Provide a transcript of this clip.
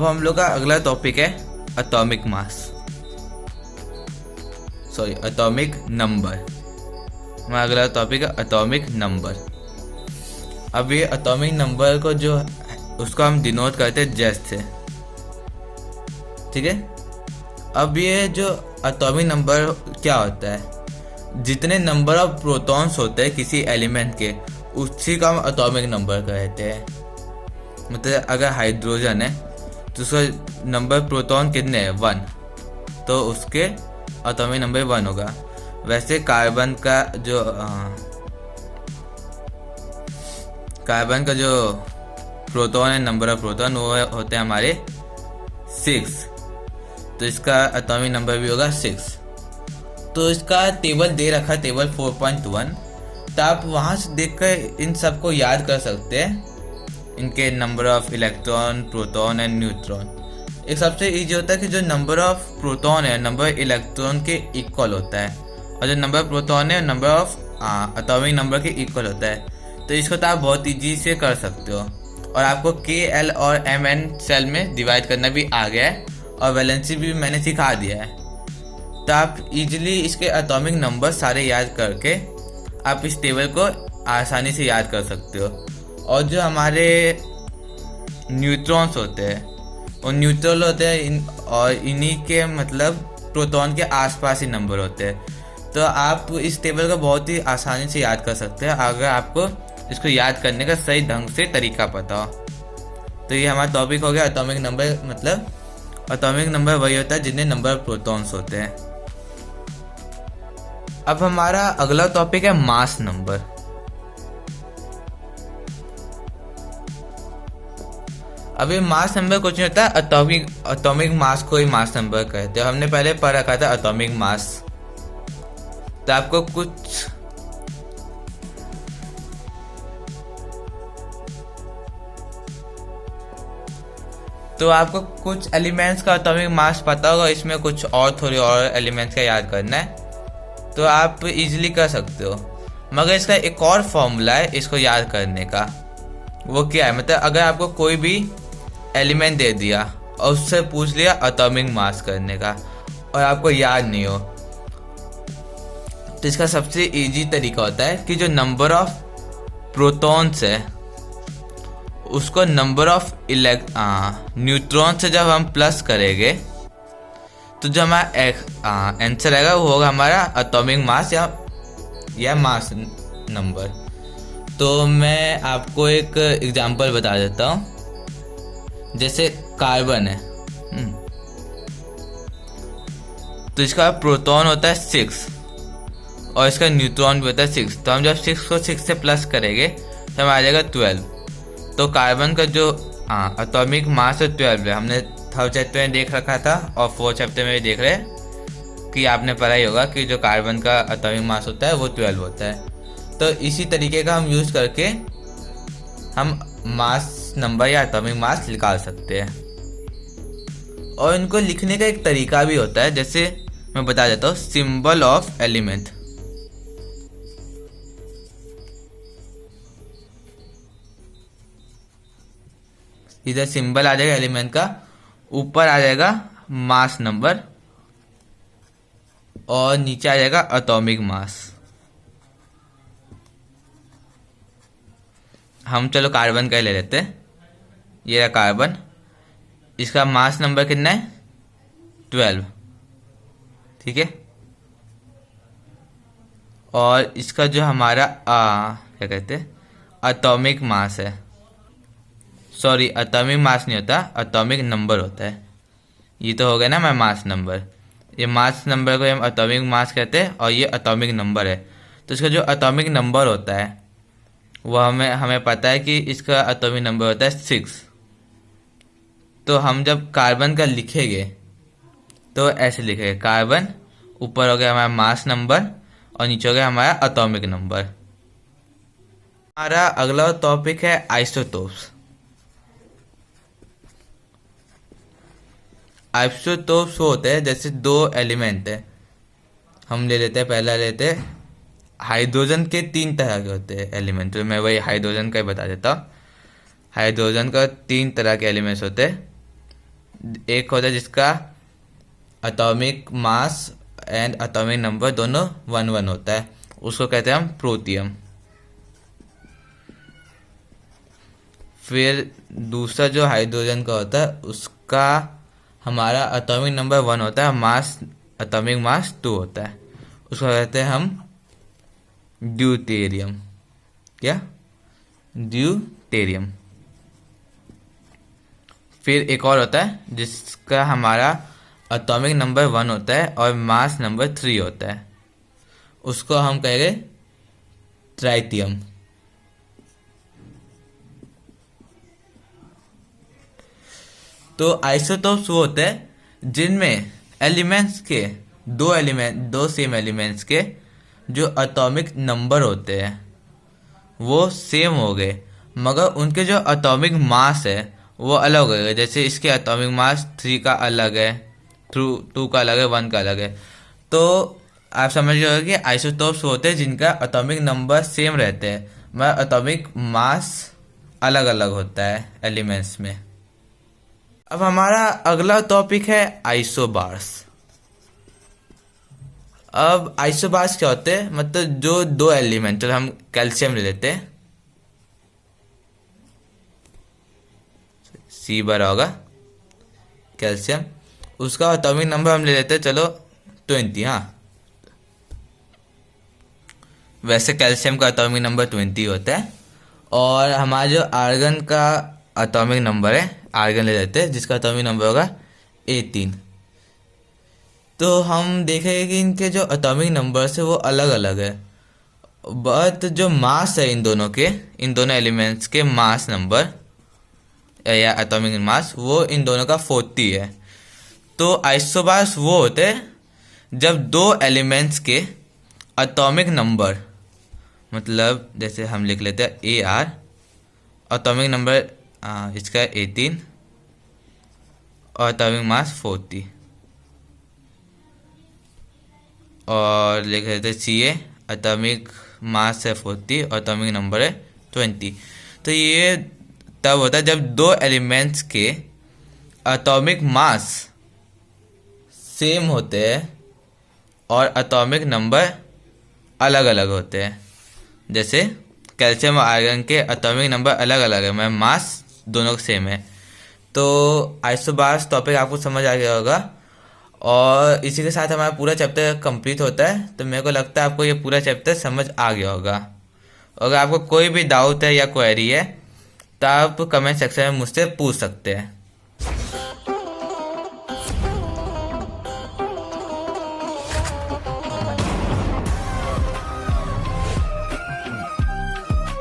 अब हम लोग का अगला टॉपिक है atomic mass, sorry atomic number. हमारा अगला टॉपिक है एटॉमिक नंबर। अब ये एटॉमिक नंबर को जो उसको हम डिनोट करते हैं जेड से, ठीक है। अब ये जो एटॉमिक नंबर क्या होता है, जितने नंबर ऑफ प्रोटॉन्स होते हैं किसी एलिमेंट के उसी का हम एटॉमिक नंबर कहते हैं। मतलब अगर हाइड्रोजन है तो उसका नंबर प्रोटॉन कितने हैं 1, तो उसके एटॉमिक नंबर 1 होगा। वैसे कार्बन का जो प्रोटॉन है, नंबर ऑफ प्रोटॉन वो होते हैं हमारे 6, तो इसका एटॉमिक नंबर भी होगा 6। तो इसका टेबल दे रखा है, टेबल 4.1, तो आप वहाँ से देखकर इन सबको याद कर सकते हैं, इनके number of electron, proton and neutron. एक सबसे इजी होता है कि जो नंबर ऑफ प्रोटॉन है नंबर इलेक्ट्रॉन के इक्वल होता है, और जो नंबर प्रोटॉन है नंबर ऑफ एटॉमिक नंबर के इक्वल होता है। तो इसको तो आप बहुत इजी से कर सकते हो, और आपको KL और MN सेल में डिवाइड करना भी आ गया है, और वैलेंसी भी मैंने सिखा दिया है। तो आप इजीली इसके एटॉमिक नंबर सारे याद करके आप इस टेबल को आसानी से याद कर सकते हो। और जो हमारे न्यूट्रॉन्स होते हैं वो न्यूट्रल होते हैं और इन्हीं के मतलब प्रोटॉन के आसपास ही नंबर होते हैं। तो आप इस टेबल को बहुत ही आसानी से याद कर सकते हैं अगर आपको इसको याद करने का सही ढंग से तरीका पता हो। तो ये हमारा टॉपिक हो गया एटॉमिक नंबर। मतलब एटॉमिक नंबर वही होता है जितने नंबर प्रोटॉन्स होते हैं। अब हमारा अगला टॉपिक है मास नंबर। अभी मास नंबर कुछ नहीं होता, एटॉमिक मास को ही मास नंबर कहते हैं। हमने पहले पढ़ रखा था एटॉमिक मास। तो आपको कुछ एलिमेंट्स का एटॉमिक मास पता होगा, इसमें कुछ और थोड़े और एलिमेंट्स का याद करना है तो आप इजीली कर सकते हो। मगर इसका एक और फॉर्मूला है इसको याद करने का। वो क्या है, मतलब अगर आपको कोई भी एलिमेंट दे दिया और उससे पूछ लिया एटॉमिक मास करने का और आपको याद नहीं हो, तो इसका सबसे इजी तरीका होता है कि जो नंबर ऑफ प्रोटॉन्स है उसको नंबर ऑफ न्यूट्रॉन से जब हम प्लस करेंगे तो जो हमारा आंसर आएगा वो होगा हमारा एटॉमिक मास या मास नंबर। तो मैं आपको एक एग्जांपल बता देता हूँ। जैसे कार्बन है, तो इसका प्रोटॉन होता है 6 और इसका न्यूट्रॉन भी होता है 6। तो हम जब 6 को 6 से प्लस करेंगे तो हमें आ जाएगा 12। तो कार्बन का जो एटॉमिक मास है 12 है। हमने 3rd चैप्टर में देख रखा था और 4th चैप्टर में भी देख रहे हैं कि आपने पढ़ा ही होगा कि जो कार्बन का एटॉमिक मास होता है वो 12 होता है। तो इसी तरीके का हम यूज़ करके हम मास नंबर या एटॉमिक मास निकाल सकते हैं। और इनको लिखने का एक तरीका भी होता है, जैसे मैं बता देता हूँ। सिंबल ऑफ एलिमेंट, इधर सिंबल आ जाएगा एलिमेंट का, ऊपर आ जाएगा मास नंबर और नीचे आ जाएगा एटॉमिक मास। हम चलो कार्बन का ले लेते हैं। ये रहा कार्बन, इसका मास नंबर कितना है 12, ठीक है। और इसका जो हमारा क्या कहते हैं एटॉमिक मास है, सॉरी एटॉमिक मास नहीं होता, एटॉमिक नंबर होता है। ये तो हो गया ना मैं मास नंबर। ये मास नंबर को हम एटॉमिक मास कहते हैं और ये एटॉमिक नंबर है। तो इसका जो एटॉमिक नंबर होता है वो हमें पता है कि इसका एटॉमिक नंबर होता है 6। तो हम जब कार्बन का लिखेंगे तो ऐसे लिखेंगे, कार्बन ऊपर हो गया हमारा मास नंबर और नीचे हो गया हमारा एटॉमिक नंबर। हमारा अगला टॉपिक है आइसोटोप्स। आइसोटोप्स होते हैं जैसे 2 एलिमेंट है, हम ले लेते हैं, पहला लेते हैं हाइड्रोजन के 3 तरह के होते हैं एलिमेंट। तो मैं वही हाइड्रोजन का ही बता देता हूँ। हाइड्रोजन का 3 तरह के एलिमेंट्स होते हैं। एक होता है जिसका atomic mass and atomic number दोनों 1 1 होता है, उसको कहते हैं हम प्रोटियम। फिर दूसरा जो हाइड्रोजन का होता है उसका हमारा एटॉमिक नंबर 1 होता है, मास एटॉमिक मास 2 होता है, उसको कहते हैं हम ड्यूटेरियम। क्या? ड्यूटेरियम। फिर एक और होता है जिसका हमारा एटॉमिक नंबर 1 होता है और मास नंबर 3 होता है, उसको हम कहेंगे ट्राइटियम। तो आइसोटोप्स वो होते हैं जिनमें एलिमेंट्स के दो सेम एलिमेंट्स के जो एटॉमिक नंबर होते हैं वो सेम हो गए, मगर उनके जो एटॉमिक मास है वो अलग हो गए। जैसे इसके एटॉमिक मास 3 का अलग है, 2 का अलग है, 1 का अलग है। तो आप समझ रहे हो कि आइसोटोप्स होते हैं जिनका एटॉमिक नंबर सेम रहते हैं मगर एटॉमिक मास अलग अलग होता है एलिमेंट्स में। अब हमारा अगला टॉपिक है आइसोबार्स। अब आइसोबार्स क्या होते हैं? मतलब जो दो एलिमेंट, तो हम कैल्शियम ले लेते हैं, सी बार होगा कैल्शियम, उसका एटॉमिक नंबर हम ले लेते हैं चलो 20। हाँ, वैसे कैल्शियम का एटॉमिक नंबर 20 होता है। और हमारा जो आर्गन का एटॉमिक नंबर है, आर्गन ले लेते हैं जिसका एटॉमिक नंबर होगा 18। तो हम देखेंगे कि इनके जो एटॉमिक नंबर्स है वो अलग अलग है, बट जो मास है इन दोनों एलिमेंट्स के मास नंबर या एटॉमिक मास वो इन दोनों का 40 है। तो आइसोबार्स वो होते हैं जब दो एलिमेंट्स के एटॉमिक नंबर, मतलब जैसे हम लिख लेते हैं AR, एटॉमिक नंबर इसका 18 और एटॉमिक मास 40, और लिख लेते हैं CA, एटॉमिक मास है 40 और एटॉमिक नंबर है 20। तो ये तब होता है जब दो एलिमेंट्स के एटॉमिक मास सेम होते हैं और एटॉमिक नंबर अलग अलग होते हैं। जैसे कैल्शियम और आयरन के एटॉमिक नंबर अलग अलग है मगर मास दोनों सेम है। तो आइसोबार्स टॉपिक आपको समझ आ गया होगा, और इसी के साथ हमारा पूरा चैप्टर कंप्लीट होता है। तो मेरे को लगता है आपको ये पूरा चैप्टर समझ आ गया होगा। अगर आपको कोई भी डाउट है या क्वेरी है तो आप कमेंट सेक्शन में मुझसे पूछ सकते हैं।